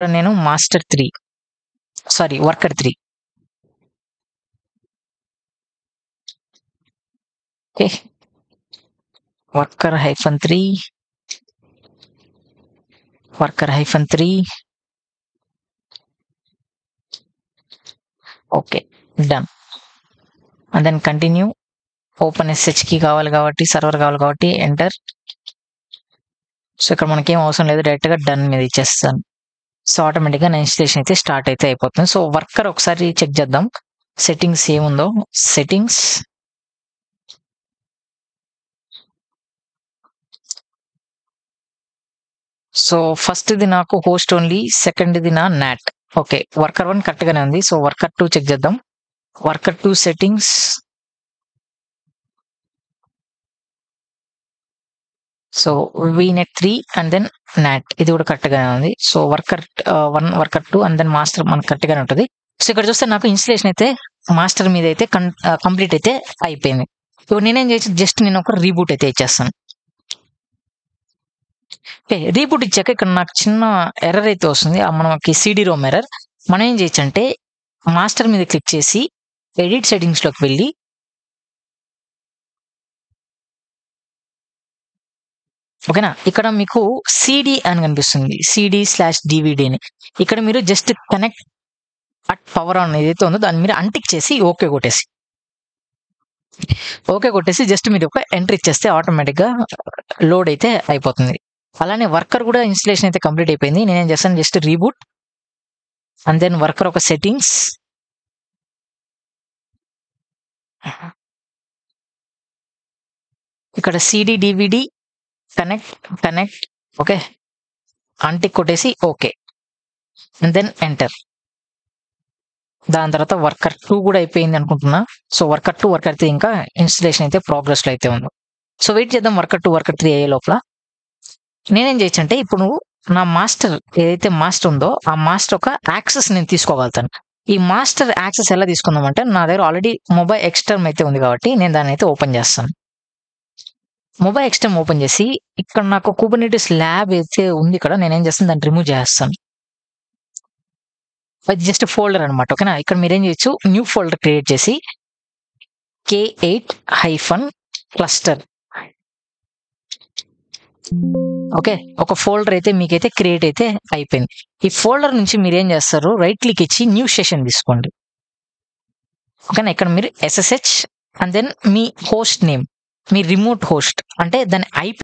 నేను master 3 sorry worker 3 okay worker -3 okay done and then continue open SH కి కావాలి కాబట్టి సర్వర్ కావాలి కాబట్టి ఎంటర్ సో ఇక్కడ మనకేం అవసరం లేదు డైరెక్ట్గా డన్ మీద ఇచ్చేస్తాను సో ఆటోమేటిక్గా నా ఇన్స్టలేషన్ అయితే స్టార్ట్ అయితే అయిపోతుంది సో వర్కర్ ఒకసారి చెక్ చేద్దాం సెట్టింగ్స్ ఏముందో సెట్టింగ్స్ సో ఫస్ట్ ఇది నాకు హోస్ట్ ఓన్లీ సెకండ్ ఇది నా నాట్ ఓకే వర్కర్ 1 కరెక్ట్గానే ఉంది సో వర్కర్ 2 చెక్ చేద్దాం worker 2 settings so VNet 3 and then not ఇది కూడా కరెక్ట్గానే ఉంది so worker 1 worker 2 and then master మనకు కరెక్ట్గానే ఉంటుంది సో ఇక్కడ చూస్తే నాకు ఇన్స్టలేషన్ అయితే మాస్టర్ మీద అయితే కంప్లీట్ అయితే అయిపోయింది ఇప్పుడు నేనేం చేసి జస్ట్ నేను ఒక రీబూట్ అయితే ఇచ్చేస్తాను ఓకే రీబూట్ ఇచ్చాక ఇక్కడ నాకు చిన్న ఎర్రర్ అయితే వస్తుంది మనకి CD-ROM ఎర్రర్ మనం ఏం చేయొచ్చు అంటే మాస్టర్ మీద క్లిక్ చేసి ఎడిట్ సెట్టింగ్స్లోకి వెళ్ళి ఓకేనా ఇక్కడ మీకు CD అని కనిపిస్తుంది CD/DVD అని ఇక్కడ మీరు just connect at power on ఏదైతే ఉందో దాన్ని మీరు అంటిక్ చేసి ఓకే కొట్టేసి జస్ట్ మీరు ఒక ఎంట్రీ ఇచ్చేస్తే ఆటోమేటిక్గా లోడ్ అయితే అయిపోతుంది అలానే వర్కర్ కూడా ఇన్స్టలేషన్ అయితే కంప్లీట్ అయిపోయింది నేనేం చేస్తాను just reboot and then worker ఒక సెట్టింగ్స్ ఇక్కడ CD/DVD కనెక్ట్ ఓకే అంటిక్ కొట్టేసి ఓకే అండ్ దెన్ ఎంటర్ దాని తర్వాత వర్కర్ 2 కూడా అయిపోయింది అనుకుంటున్నా సో వర్కర్ 2 వర్కర్ 3 ఇంకా ఇన్స్టలేషన్ అయితే ప్రోగ్రెస్లో అయితే ఉంది సో వెయిట్ చేద్దాం వర్కర్ 2 వర్కర్ 3 అయ్యే లోపల నేనేం చేయొచ్చు అంటే ఇప్పుడు నా మాస్టర్ ఏదైతే మాస్టర్ ఉందో ఆ మాస్టర్ ఒక యాక్సెస్ నేను తీసుకోగలుగుతాను ఈ మాస్టర్ యాక్సెస్ ఎలా తీసుకుందామంటే నా దగ్గర ఆల్రెడీ మొబైల్ ఎక్స్టర్మ్ అయితే ఉంది కాబట్టి నేను దాన్ని అయితే ఓపెన్ చేస్తాను మొబైల్ ఎక్స్టర్మ్ ఓపెన్ చేసి ఇక్కడ నాకు కుబర్నెటిస్ ల్యాబ్ అయితే ఉంది ఇక్కడ నేనేం చేస్తాను దాన్ని రిమూవ్ చేస్తాను అది జస్ట్ ఫోల్డర్ అనమాట ఓకేనా ఇక్కడ మీరేం చేయొచ్చు న్యూ ఫోల్డర్ క్రియేట్ చేసి K8-cluster ఓకే ఒక ఫోల్డర్ అయితే మీకైతే క్రియేట్ అయితే అయిపోయింది ఈ ఫోల్డర్ నుంచి మీరు ఏం చేస్తారు రైట్ క్లిక్ ఇచ్చి న్యూ సెషన్ తీసుకోండి ఓకేనా ఇక్కడ మీరు SSH అండ్ దెన్ మీ హోస్ట్ నేమ్ మీ రిమోట్ హోస్ట్ అంటే దాని IP